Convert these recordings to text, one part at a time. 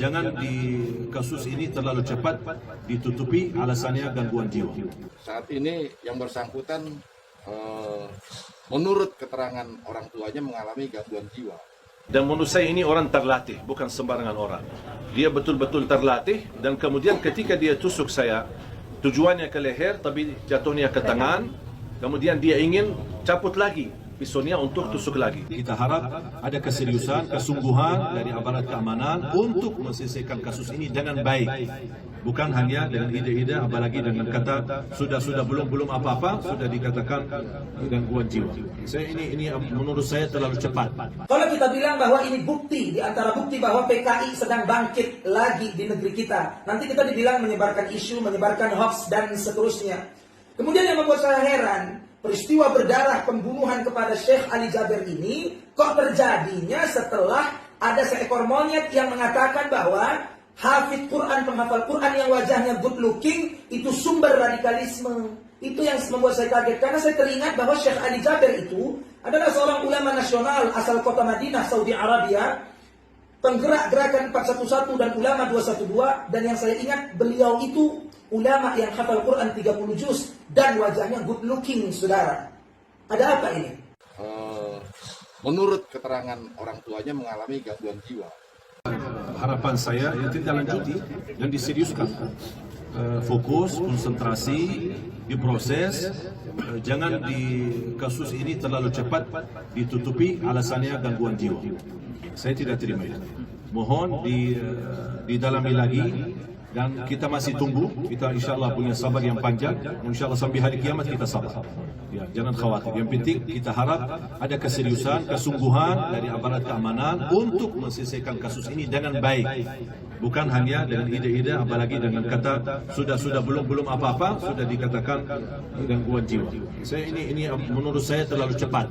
jangan di kasus ini terlalu cepat ditutupi alasannya gangguan jiwa. Saat ini yang bersangkutan menurut keterangan orang tuanya mengalami gangguan jiwa. Dan menurut saya ini orang terlatih, bukan sembarangan orang. Dia betul-betul terlatih, dan kemudian ketika dia tusuk saya, tujuannya ke leher tapi jatuhnya ke tangan, kemudian dia ingin cabut lagi pisaunya untuk tusuk lagi. Kita harap ada keseriusan, kesungguhan dari aparat keamanan untuk menyelesaikan kasus ini dengan baik. Bukan hanya dengan ide-ide, apalagi dengan kata sudah belum apa-apa sudah dikatakan gangguan jiwa. Ini menurut saya terlalu cepat. Kalau kita bilang bahwa ini bukti di antara bukti bahwa PKI sedang bangkit lagi di negeri kita, nanti kita dibilang menyebarkan isu, menyebarkan hoax dan seterusnya. Kemudian yang membuat saya heran, peristiwa berdarah pembunuhan kepada Syekh Ali Jabir ini kok terjadinya setelah ada seekor monyet yang mengatakan bahwa hafidz Quran, penghafal Quran yang wajahnya good looking itu sumber radikalisme. Itu yang membuat saya kaget, karena saya teringat bahwa Syekh Ali Jabir itu adalah seorang ulama nasional asal kota Madinah, Saudi Arabia, penggerak gerakan 411 dan ulama 212, dan yang saya ingat beliau itu ulama yang hafal Quran 30 juz dan wajahnya good looking, saudara. Ada apa ini? Menurut keterangan orang tuanya mengalami gangguan jiwa. Harapan saya ditindaklanjuti dan diseriuskan. Fokus, konsentrasi, diproses. Jangan di kasus ini terlalu cepat ditutupi alasannya gangguan jiwa. Saya tidak terima itu. Mohon didalami lagi. Dan kita masih tunggu, kita insyaAllah punya sabar yang panjang, insyaAllah sampai hari kiamat kita sabar. Ya, jangan khawatir, yang penting kita harap ada keseriusan, kesungguhan dari aparat keamanan untuk menyelesaikan kasus ini dengan baik. Bukan hanya dengan ide-ide, apalagi dengan kata sudah belum apa-apa sudah dikatakan gangguan jiwa. Ini menurut saya terlalu cepat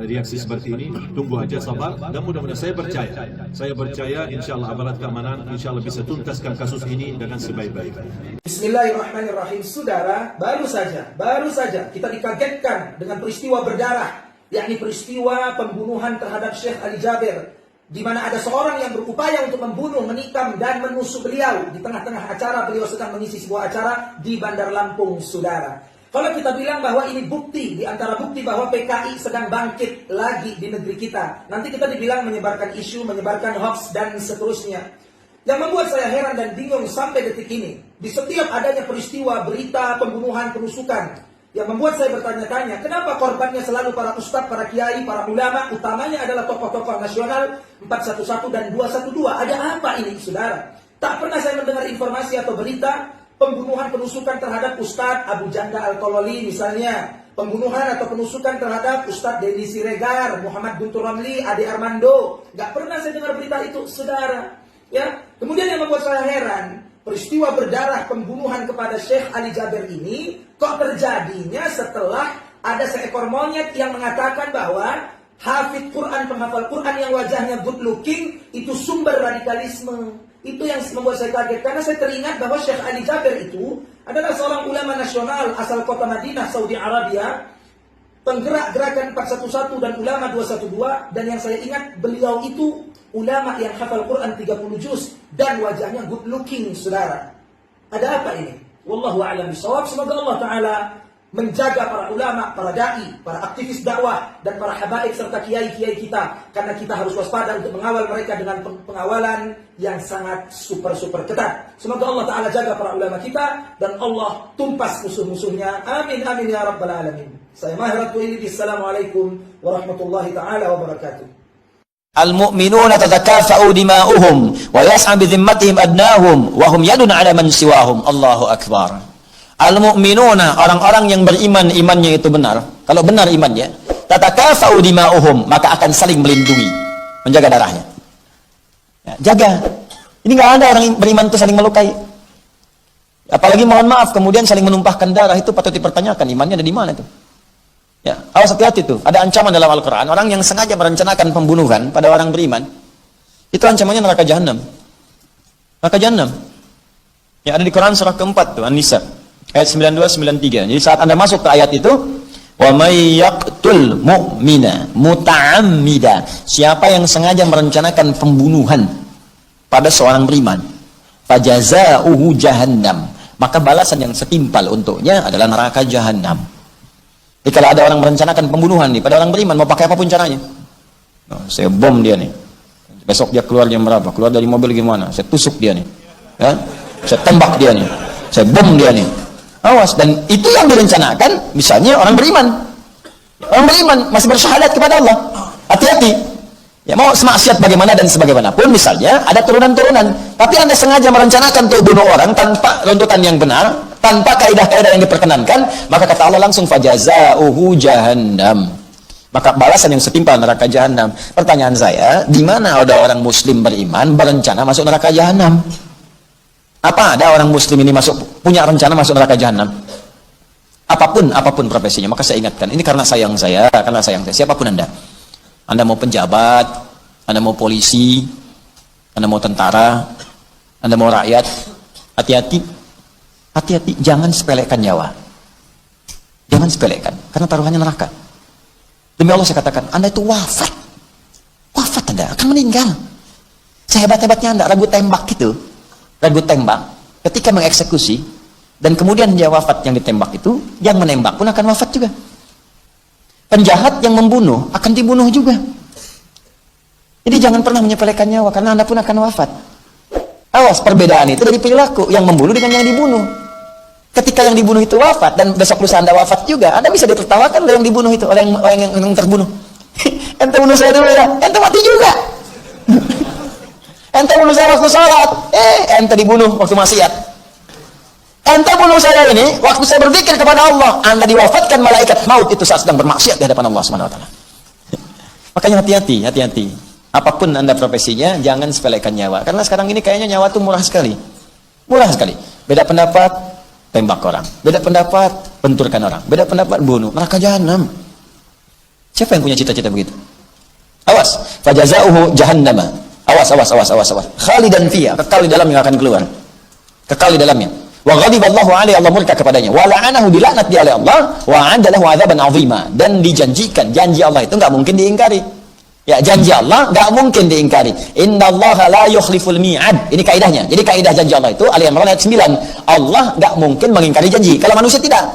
reaksi seperti ini. Tunggu aja, sabar, dan mudah-mudahan saya percaya insyaAllah aparat keamanan insyaAllah bisa tuntaskan kasus ini dengan sebaik-baiknya. Bismillahirrahmanirrahim. Saudara, baru saja kita dikagetkan dengan peristiwa berdarah, yakni peristiwa pembunuhan terhadap Syekh Ali Jabir, di mana ada seorang yang berupaya untuk membunuh, menikam dan menusuk beliau di tengah-tengah acara beliau sedang mengisi sebuah acara di Bandar Lampung, saudara. Kalau kita bilang bahwa ini bukti di antara bukti bahwa PKI sedang bangkit lagi di negeri kita, nanti kita dibilang menyebarkan isu, menyebarkan hoax dan seterusnya. Yang membuat saya heran dan bingung sampai detik ini, di setiap adanya peristiwa, berita, pembunuhan, penusukan, yang membuat saya bertanya-tanya, kenapa korbannya selalu para ustadz, para kiai, para ulama, utamanya adalah tokoh-tokoh nasional 411 dan 212. Ada apa ini, saudara? Tak pernah saya mendengar informasi atau berita pembunuhan, penusukan terhadap Ustadz Abu Janda Al-Kololi misalnya, pembunuhan atau penusukan terhadap Ustadz Denny Siregar, Muhammad Guntur Ramli, Ade Armando. Gak pernah saya dengar berita itu, saudara. Ya, kemudian yang membuat saya heran, peristiwa berdarah pembunuhan kepada Syekh Ali Jabir ini kok terjadinya setelah ada seekor monyet yang mengatakan bahwa hafidz Quran, penghafal Quran yang wajahnya good looking itu sumber radikalisme. Itu yang membuat saya kaget, karena saya teringat bahwa Syekh Ali Jabir itu adalah seorang ulama nasional asal kota Madinah, Saudi Arabia, penggerak gerakan 411 dan ulama 212, dan yang saya ingat beliau itu ulama yang hafal Quran 30 juz dan wajahnya good looking, saudara. Ada apa ini? Wallahu a'lam bishawab. Semoga Allah Ta'ala menjaga para ulama, para da'i, para aktivis dakwah, dan para habaib serta kiai-kiai kita, karena kita harus waspada untuk mengawal mereka dengan pengawalan yang sangat super ketat. Semoga Allah Ta'ala jaga para ulama kita dan Allah tumpas musuh-musuhnya. Amin amin ya rabbal alamin. Saya Mahir At-Tuili. Assalamualaikum warahmatullahi ta'ala wabarakatuh. Al-mu'minuna tatakafa'u dima'uhum wa yas'a bi dhimmatihim adnahum wa hum yadun 'ala man siwahum. Allahu akbar. Al-mu'minuna, orang-orang yang beriman, imannya itu benar. Kalau benar imannya, tatakafa'u dima'uhum, maka akan saling melindungi, menjaga darahnya. Ya, jaga. Ini enggak ada orang beriman itu saling melukai. Apalagi mohon maaf kemudian saling menumpahkan darah, itu patut dipertanyakan imannya ada di mana itu. Ya, awas hati-hati tuh. Ada ancaman dalam Al-Quran. Orang yang sengaja merencanakan pembunuhan pada orang beriman, itu ancamannya neraka jahanam. Neraka jahanam. Ya, ada di Quran surah keempat tuh, An-Nisa ayat 92-93. Jadi saat Anda masuk ke ayat itu, wa may yaqtul mu'mina muta'ammida, siapa yang sengaja merencanakan pembunuhan, pada seorang beriman, fajazauhu jahannam, maka balasan yang setimpal untuknya adalah neraka jahanam. Jadi kalau ada orang merencanakan pembunuhan nih pada orang beriman, mau pakai apapun caranya, saya bom dia nih, besok dia keluar jam berapa, keluar dari mobil gimana, saya tusuk dia nih, ya, saya tembak dia nih, saya bom dia nih, awas. Dan itu yang direncanakan misalnya orang beriman masih bersyahadat kepada Allah, hati-hati. Ya, mau semaksiat bagaimana dan sebagaimanapun, misalnya ada turunan-turunan, tapi Anda sengaja merencanakan untuk bunuh orang tanpa runtutan yang benar, tanpa kaidah-kaidah yang diperkenankan, maka kata Allah langsung fajazauhu jahannam, maka balasan yang setimpal neraka jahanam. Pertanyaan saya, di mana ada orang muslim beriman berencana masuk neraka jahanam? Apa ada orang muslim ini punya rencana masuk neraka jahanam? Apapun profesinya, maka saya ingatkan, ini karena sayang saya, siapapun Anda mau penjabat, Anda mau polisi, Anda mau tentara, Anda mau rakyat, hati-hati, jangan sepelekan nyawa. Jangan sepelekan, karena taruhannya neraka. Demi Allah saya katakan, Anda itu wafat Anda akan meninggal. Sehebat-hebatnya Anda ragu tembak, ketika mengeksekusi, dan kemudian dia wafat yang ditembak itu, yang menembak pun akan wafat juga. Penjahat yang membunuh akan dibunuh juga. Jadi jangan pernah menyepelekan nyawa, karena Anda pun akan wafat. Awas, perbedaan itu dari perilaku yang membunuh dengan yang dibunuh. Ketika yang dibunuh itu wafat dan besok lusa Anda wafat juga, Anda bisa ditertawakan oleh yang dibunuh itu, oleh yang terbunuh. Ente bunuh saya dulu ya, ente mati juga. Ente bunuh saya waktu sholat, ente dibunuh waktu maksiat. Ente bunuh saya ini waktu saya berzikir kepada Allah, Anda diwafatkan malaikat maut itu saat sedang bermaksiat di hadapan Allah Subhanahu wa taala. Makanya hati-hati. Apapun Anda profesinya, jangan sepelekan nyawa. Karena sekarang ini kayaknya nyawa itu murah sekali. Beda pendapat, tembak orang. Beda pendapat, benturkan orang. Beda pendapat, bunuh. Neraka jahanam. Siapa yang punya cita-cita begitu? Awas, fajazauhu jahannama. Awas. Khalidan fiha, kekal di dalamnya akan keluar. Kekal di dalamnya. Wa ghadiballahu alaihi, Allah murka kepadanya, wa la'anahu, dilaknat dia oleh Allah, wa 'adda lahu 'adzaban 'azima, dan dijanjikan, janji Allah itu enggak mungkin diingkari. Ya, janji Allah enggak mungkin diingkari. Innallaha la yukhliful mi'ad. Ini kaidahnya. Jadi kaidah janji Allah itu Ali Imran ayat 9. Allah enggak mungkin mengingkari janji. Kalau manusia tidak.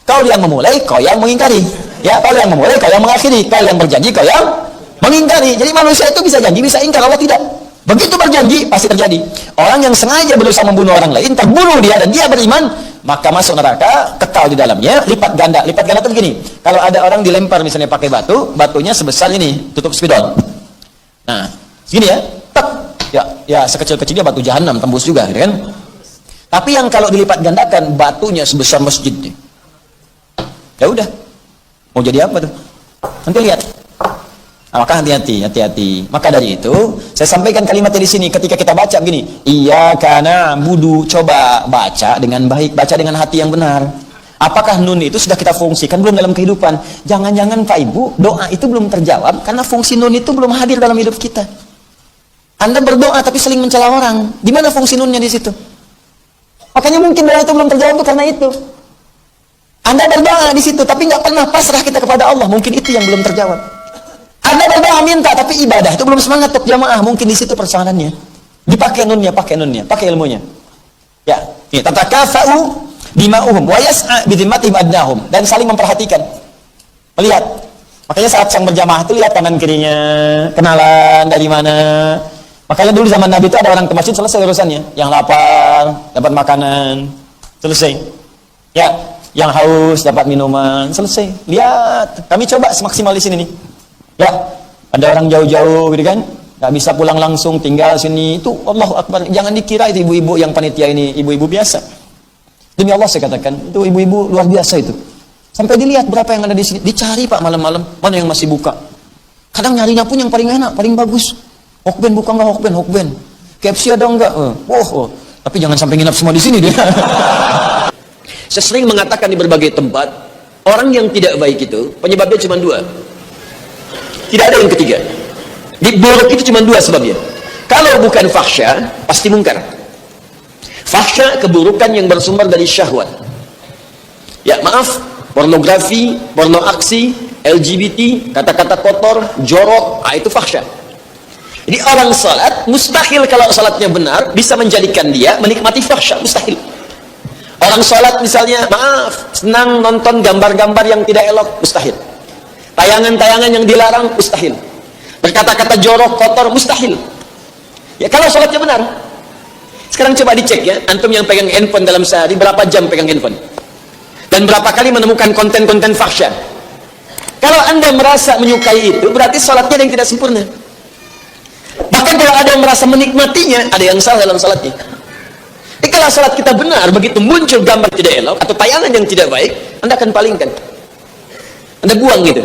Kau yang memulai, kau yang mengingkari. Ya, kau yang memulai, kau yang mengakhiri. Kau yang berjanji, kau yang mengingkari. Jadi manusia itu bisa janji, bisa ingkar, Allah tidak. Begitu berjanji, pasti terjadi. Orang yang sengaja berusaha membunuh orang lain, terbunuh dia dan dia beriman, maka masuk neraka, kekal di dalamnya, lipat ganda. Lipat ganda itu begini, kalau ada orang dilempar misalnya pakai batu, batunya sebesar ini, tutup spidol. Nah, segini ya, tek. Ya sekecil-kecilnya batu jahanam, tembus juga, gitu kan? Tapi yang kalau dilipat gandakan, batunya sebesar masjid nih. Ya udah, mau jadi apa tuh? Nanti lihat. Nah, maka hati-hati. Maka dari itu, saya sampaikan kalimatnya di sini ketika kita baca begini, iyyaka na'budu, coba baca dengan baik, baca dengan hati yang benar. Apakah nun itu sudah kita fungsikan belum dalam kehidupan? Jangan-jangan Pak Ibu, doa itu belum terjawab karena fungsi nun itu belum hadir dalam hidup kita. Anda berdoa tapi seling mencela orang. Di mana fungsi nunnya di situ? Makanya mungkin doa itu belum terjawab itu karena itu. Anda berdoa di situ tapi nggak pernah pasrah kita kepada Allah, mungkin itu yang belum terjawab. Anda berdoa minta tapi ibadah itu belum semangat untuk jamaah, mungkin di situ persoalannya. Dipakai nunnya, pakai ilmunya. Ya, ini tatakafa'u dima'uhum wa yas'a bidhimmatihim adnahum, dan saling memperhatikan. Melihat. Makanya saat sang berjamaah itu lihat kanan kirinya, kenalan dari mana. Makanya dulu zaman Nabi itu ada orang ke masjid selesai urusannya. Yang lapar dapat makanan, selesai. Ya, yang haus dapat minuman, selesai. Lihat, kami coba semaksimal di sini nih. Ya, ada orang jauh-jauh gitu kan, nggak bisa pulang langsung, tinggal sini, itu Allahu Akbar. Jangan dikira itu ibu-ibu yang panitia ini ibu-ibu biasa. Demi Allah saya katakan, itu ibu-ibu luar biasa itu. Sampai dilihat berapa yang ada di sini, dicari Pak malam-malam, mana yang masih buka. Kadang nyarinya pun yang paling enak, paling bagus. Hokben buka nggak hokben? KFC ada nggak? Tapi jangan sampai nginap semua di sini dia. Saya sering mengatakan di berbagai tempat, orang yang tidak baik itu penyebabnya cuma dua. Tidak ada yang ketiga. Di buruk itu cuma dua sebabnya. Kalau bukan fahsya, pasti mungkar. Fahsya, keburukan yang bersumber dari syahwat. Ya maaf, pornografi, porno aksi, LGBT, kata-kata kotor, jorok, itu fahsya. Jadi orang salat, mustahil kalau salatnya benar, bisa menjadikan dia menikmati fahsya, mustahil. Orang salat misalnya, maaf, senang nonton gambar-gambar yang tidak elok, mustahil. Tayangan-tayangan yang dilarang, mustahil. Berkata-kata jorok, kotor, mustahil. Ya kalau salatnya benar. Sekarang coba dicek ya, antum yang pegang handphone dalam sehari, berapa jam pegang handphone? Dan berapa kali menemukan konten-konten fahsya? Kalau anda merasa menyukai itu, berarti salatnya ada yang tidak sempurna. Bahkan kalau ada yang merasa menikmatinya, ada yang salah dalam salatnya. Jadi kalau salat kita benar, begitu muncul gambar tidak elok atau tayangan yang tidak baik, anda akan palingkan, anda buang gitu.